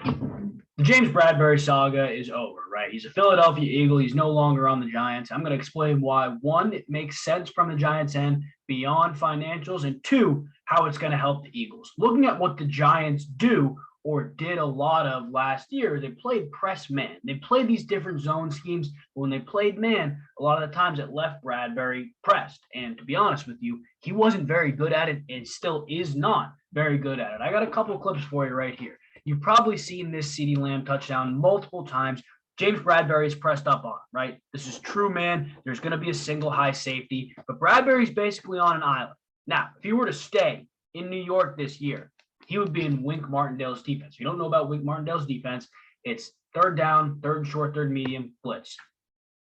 The James Bradberry saga is over, right? He's a Philadelphia Eagle. He's no longer on the Giants. I'm going to explain why. One, it makes sense from the Giants' end beyond financials, and two, how it's going to help the Eagles. Looking at what the Giants do or did a lot of last year, they played press man. They played these different zone schemes. But when they played man, a lot of the times it left Bradberry pressed. And to be honest with you, he wasn't very good at it and still is not very good at it. I got a couple clips for you right here. You've probably seen this CeeDee Lamb touchdown multiple times. James Bradberry's pressed up on, right? This is true, man. There's going to be a single high safety, but Bradberry's basically on an island. Now, if he were to stay in New York this year, he would be in Wink Martindale's defense. If you don't know about Wink Martindale's defense, it's third down, third and short, third medium, blitz.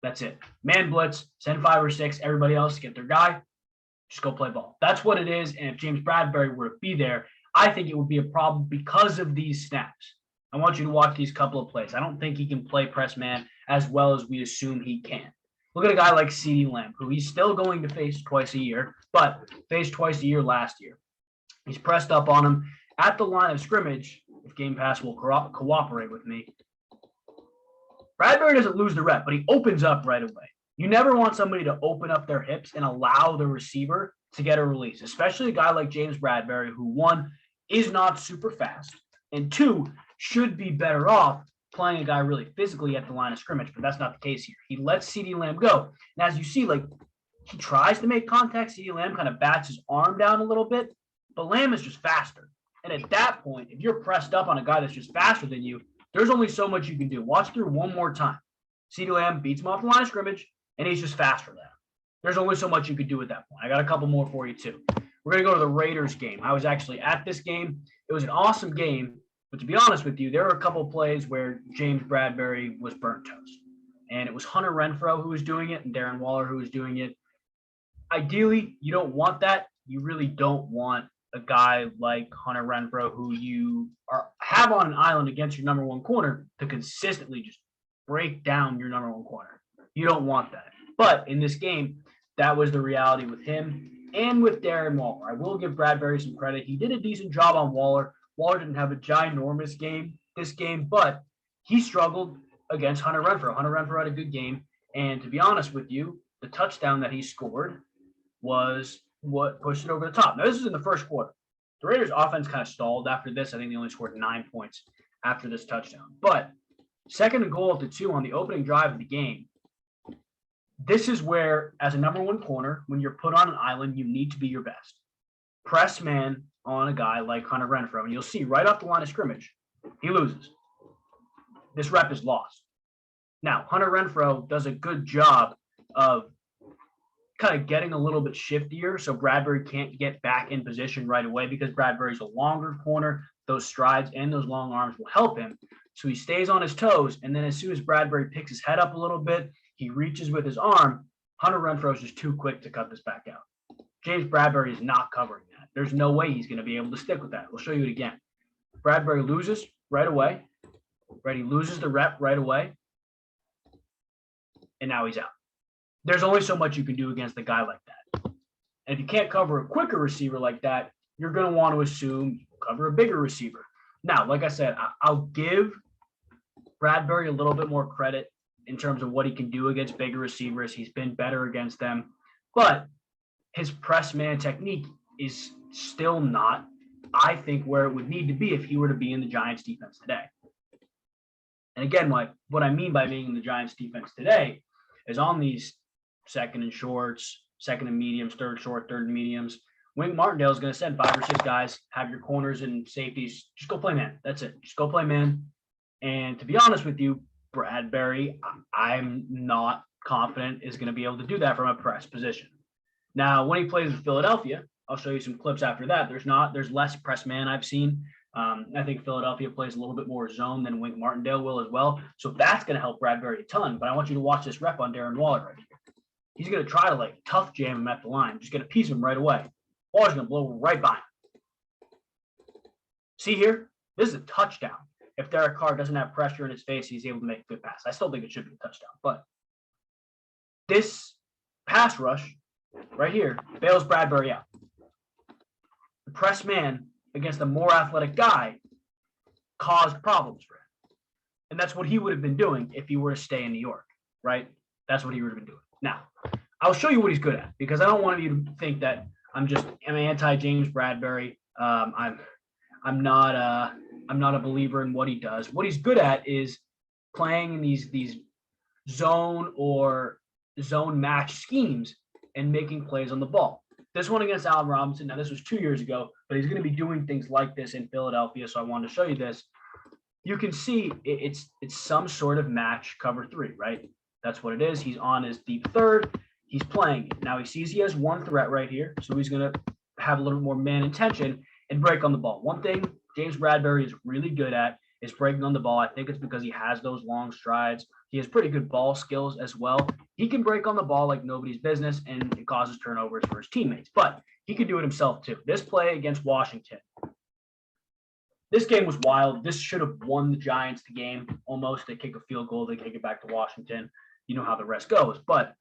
That's it. Man blitz, send 5 or 6. Everybody else get their guy. Just go play ball. That's what it is. And if James Bradberry were to be there, I think it would be a problem because of these snaps. I want you to watch these couple of plays. I don't think he can play press man as well as we assume he can. Look at a guy like CeeDee Lamb, who he's still going to face twice a year, but faced twice a year last year. He's pressed up on him at the line of scrimmage. If Game Pass will cooperate with me, Bradberry doesn't lose the rep, but he opens up right away. You never want somebody to open up their hips and allow the receiver to get a release, especially a guy like James Bradberry, who one, is not super fast, and two, should be better off playing a guy really physically at the line of scrimmage, but that's not the case here. He lets CeeDee Lamb go. And as you see, like, he tries to make contact. CeeDee Lamb kind of bats his arm down a little bit, but Lamb is just faster. And at that point, if you're pressed up on a guy that's just faster than you, there's only so much you can do. Watch through one more time. CeeDee Lamb beats him off the line of scrimmage, and he's just faster than him. There's only so much you could do at that point. I got a couple more for you, too. We're going to go to the Raiders game. I was actually at this game. It was an awesome game. But to be honest with you, there were a couple of plays where James Bradberry was burnt toast. And it was Hunter Renfrow who was doing it and Darren Waller who was doing it. Ideally, you don't want that. You really don't want a guy like Hunter Renfrow who you have on an island against your number one corner to consistently just break down your number one corner. You don't want that. But in this game, that was the reality with him and with Darren Waller. I will give Bradberry some credit. He did a decent job on Waller. Waller didn't have a ginormous game this game, but he struggled against Hunter Renfrow. Hunter Renfrow had a good game, and to be honest with you, the touchdown that he scored was what pushed it over the top. Now, this is in the first quarter. The Raiders' offense kind of stalled after this. I think they only scored 9 points after this touchdown. But second and goal at the 2 on the opening drive of the game, this is where, as a number one corner, when you're put on an island, you need to be your best. Press man on a guy like Hunter Renfrow, and you'll see right off the line of scrimmage, he loses. This rep is lost. Now, Hunter Renfrow does a good job of kind of getting a little bit shiftier so Bradberry can't get back in position right away because Bradberry's a longer corner. Those strides and those long arms will help him. So he stays on his toes, and then as soon as Bradberry picks his head up a little bit, he reaches with his arm. Hunter Renfrow is just too quick to cut this back out. James Bradberry is not covering that. There's no way he's going to be able to stick with that. We'll show you it again. Bradberry loses right away. Right, he loses the rep right away. And now he's out. There's only so much you can do against a guy like that. And if you can't cover a quicker receiver like that, you're going to want to assume you cover a bigger receiver. Now, like I said, I'll give Bradberry a little bit more credit in terms of what he can do against bigger receivers. He's been better against them. But his press man technique is still not, I think, where it would need to be if he were to be in the Giants defense today. And again, what I mean by being in the Giants defense today is on these second and shorts, second and mediums, third short, third and mediums, Wink Martindale is going to send 5 or 6 guys, have your corners and safeties. Just go play man. That's it. Just go play man. And to be honest with you, Bradberry, I'm not confident is going to be able to do that from a press position. Now, when he plays with Philadelphia, I'll show you some clips after that. There's less press man I've seen. I think Philadelphia plays a little bit more zone than Wink Martindale will as well. So that's going to help Bradberry a ton. But I want you to watch this rep on Darren Waller right here. He's going to try to tough jam him at the line. Just going to piece him right away. Waller's going to blow right by him. See here? This is a touchdown. If Derek Carr doesn't have pressure in his face, he's able to make a good pass. I still think it should be a touchdown. But this pass rush right here bails Bradberry out. The press man against a more athletic guy caused problems for him. And that's what he would have been doing if he were to stay in New York, right? That's what he would have been doing. Now, I'll show you what he's good at, because I don't want you to think that I'm anti James Bradberry. I'm not a believer in what he does. What he's good at is playing in these zone or zone match schemes and making plays on the ball. This one against Allen Robinson, now this was 2 years ago, but he's going to be doing things like this in Philadelphia, so I wanted to show you this. You can see it's some sort of match cover 3, right? That's what it is. He's on his deep third. He's playing it. Now he sees he has one threat right here, so he's going to have a little more man intention and break on the ball. One thing James Bradberry is really good at is breaking on the ball. I think it's because he has those long strides. He has pretty good ball skills as well. He can break on the ball like nobody's business, and it causes turnovers for his teammates. But he can do it himself too. This play against Washington, this game was wild. This should have won the Giants the game almost. They kick a field goal. They kick it back to Washington. You know how the rest goes. But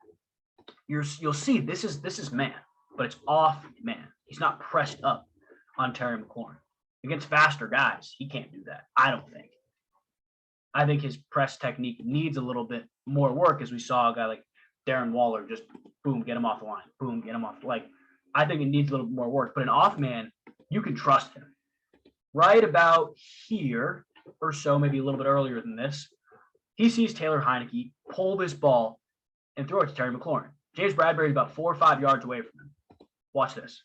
you'll see this is man, but it's off man. He's not pressed up on Terry McLaurin. Against faster guys, he can't do that, I don't think. I think his press technique needs a little bit more work, as we saw a guy like Darren Waller just boom, get him off the line, boom, get him off. Like, I think it needs a little bit more work. But an off man, you can trust him. Right about here or so, maybe a little bit earlier than this, he sees Taylor Heineke pull this ball and throw it to Terry McLaurin. James Bradberry is about 4 or 5 yards away from him. Watch this.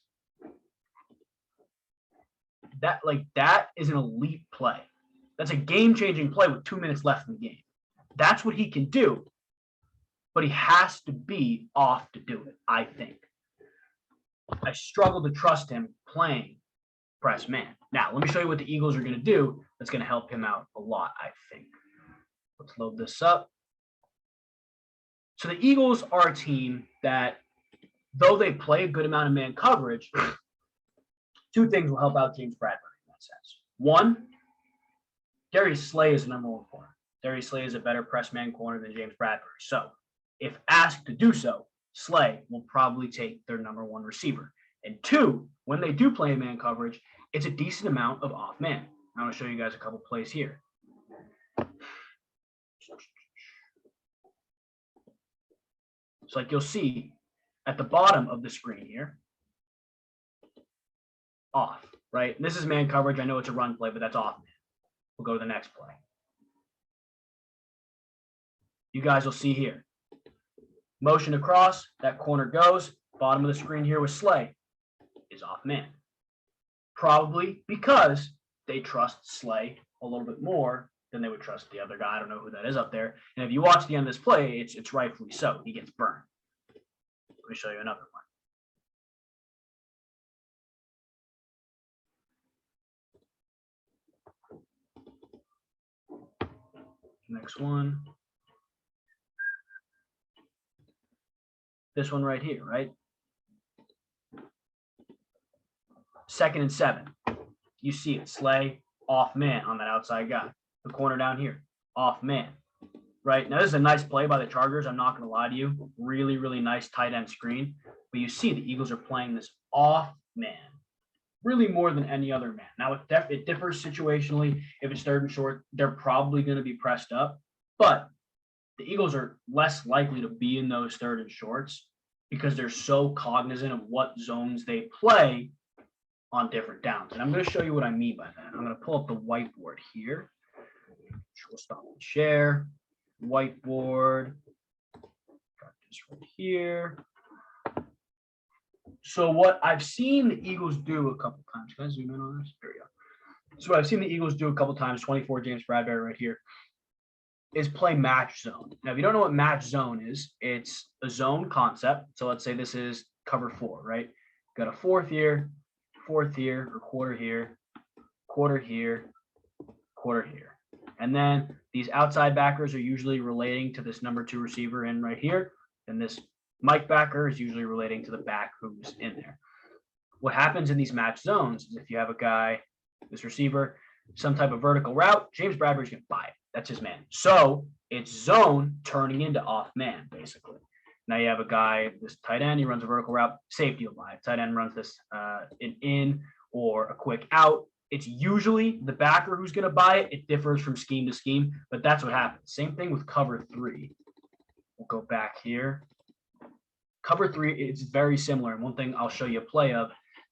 That is an elite play. That's a game-changing play with 2 minutes left in the game. That's what he can do, but he has to be off to do it, I think. I struggle to trust him playing press man. Now, let me show you what the Eagles are going to do that's going to help him out a lot, I think. Let's load this up. So the Eagles are a team that, though they play a good amount of man coverage, 2 things will help out James Bradberry in that sense. One, Darius Slay is the number 1 corner. Darius Slay is a better press man corner than James Bradberry. So if asked to do so, Slay will probably take their number 1 receiver. And 2, when they do play man coverage, it's a decent amount of off man. I want to show you guys a couple plays here. So like you'll see at the bottom of the screen here, off, right? And this is man coverage. I know it's a run play, but that's off man. We'll go to the next play. You guys will see here. Motion across, that corner goes. Bottom of the screen here with Slay is off man. Probably because they trust Slay a little bit more than they would trust the other guy. I don't know who that is up there. And if you watch the end of this play, it's rightfully so. He gets burned. Let me show you another one. Next one. This one right here, right? 2nd and 7. You see it. Slay, off man on that outside guy. The corner down here, off man. Right? Now, this is a nice play by the Chargers. I'm not going to lie to you. Really, really nice tight end screen. But you see the Eagles are playing this off man really more than any other man. Now, it differs situationally. If it's 3rd and short, they're probably going to be pressed up. But the Eagles are less likely to be in those 3rd and shorts because they're so cognizant of what zones they play on different downs. And I'm going to show you what I mean by that. I'm going to pull up the whiteboard here. We'll stop and share. Whiteboard. Got this right here. So what I've seen the Eagles do a couple times. Can I zoom in on this? There we go. So what I've seen the Eagles do a couple times, 24 James Bradberry right here, is play match zone. Now, if you don't know what match zone is, it's a zone concept. So let's say this is cover 4, right? Got a 4th here, or quarter here, quarter here, quarter here. And then these outside backers are usually relating to this number 2 receiver in right here. And this Mike backer is usually relating to the back who's in there. What happens in these match zones is if you have a guy, this receiver, some type of vertical route, James Bradberry's going to buy it. That's his man. So it's zone turning into off man, basically. Now you have a guy, this tight end, he runs a vertical route, safety will buy it. Tight end runs this an in or a quick out, It's usually the backer who's going to buy it. It differs from scheme to scheme, but that's what happens. Same thing with cover 3. We'll go back here. Cover 3, it's very similar. And one thing I'll show you a play of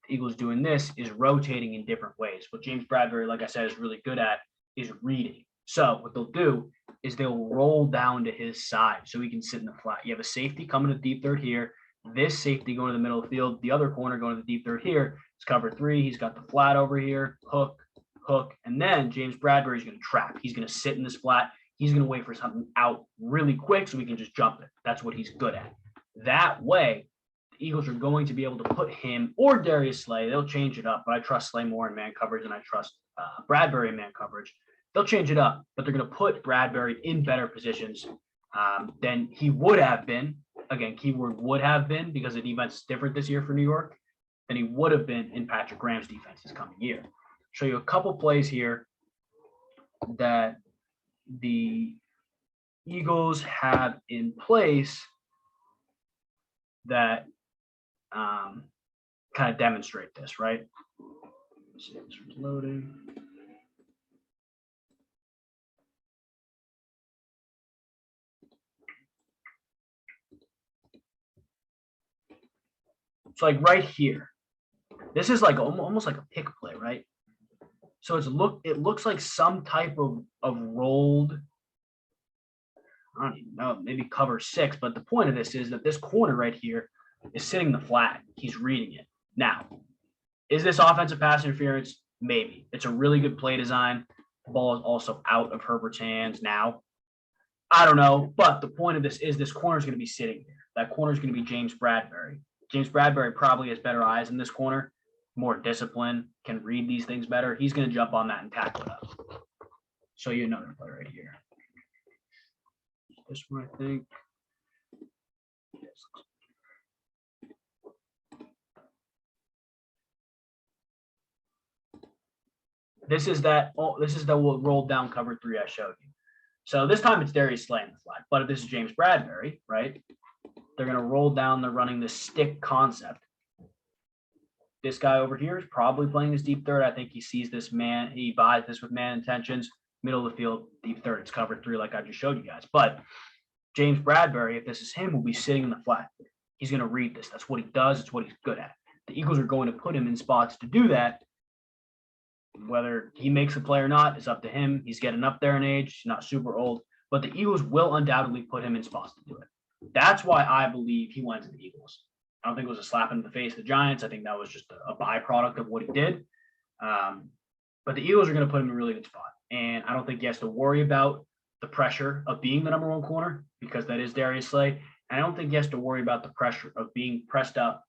the Eagles doing this is rotating in different ways. What James Bradberry, like I said, is really good at is reading. So what they'll do is they'll roll down to his side so he can sit in the flat. You have a safety coming to deep third here. This safety going to the middle of the field. The other corner going to the deep third here. It's cover 3. He's got the flat over here. Hook, hook. And then James Bradberry is going to trap. He's going to sit in this flat. He's going to wait for something out really quick so we can just jump it. That's what he's good at. That way, the Eagles are going to be able to put him or Darius Slay. They'll change it up, but I trust Slay more in man coverage than I trust Bradberry in man coverage. They'll change it up, but they're going to put Bradberry in better positions than he would have been. Again, keyword would have been, because the defense is different this year for New York than he would have been in Patrick Graham's defense this coming year. Show you a couple plays here that the Eagles have in place that kind of demonstrate this, right? Let's see if this is loading. It's like right here. This is like almost like a pick play, right? So it looks like some type of rolled, I don't even know, maybe cover 6. But the point of this is that this corner right here is sitting the flat. He's reading it. Now, is this offensive pass interference? Maybe. It's a really good play design. The ball is also out of Herbert's hands now. I don't know. But the point of this is this corner is going to be sitting there. That corner is going to be James Bradberry. James Bradberry probably has better eyes in this corner, more discipline, can read these things better. He's going to jump on that and tackle it up. Show you another play right here. This one, I think. This is the rolled down cover 3 I showed you. So this time it's Darius Slay in the flat, but if this is James Bradberry, right? They're going to roll down. They're running the stick concept. This guy over here is probably playing his deep third. I think he sees this man. He buys this with man intentions. Middle of the field, deep third. It's cover 3 like I just showed you guys. But James Bradberry, if this is him, will be sitting in the flat. He's going to read this. That's what he does. It's what he's good at. The Eagles are going to put him in spots to do that. Whether he makes the play or not is up to him. He's getting up there in age, not super old. But the Eagles will undoubtedly put him in spots to do it. That's why I believe he went to the Eagles. I don't think it was a slap in the face of the Giants. I think that was just a byproduct of what he did. But the Eagles are going to put him in a really good spot. And I don't think he has to worry about the pressure of being the number 1 corner, because that is Darius Slay. And I don't think he has to worry about the pressure of being pressed up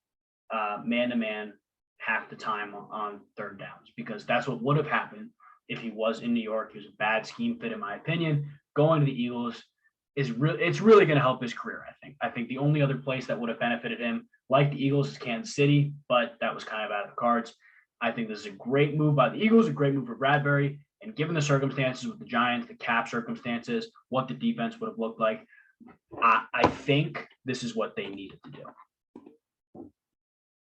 man-to-man half the time on third downs, because that's what would have happened if he was in New York. He was a bad scheme fit, in my opinion. Going to the Eagles it's really going to help his career, I think. I think the only other place that would have benefited him, like the Eagles, is Kansas City, but that was kind of out of the cards. I think this is a great move by the Eagles, a great move for Bradberry, and given the circumstances with the Giants, the cap circumstances, what the defense would have looked like, I think this is what they needed to do.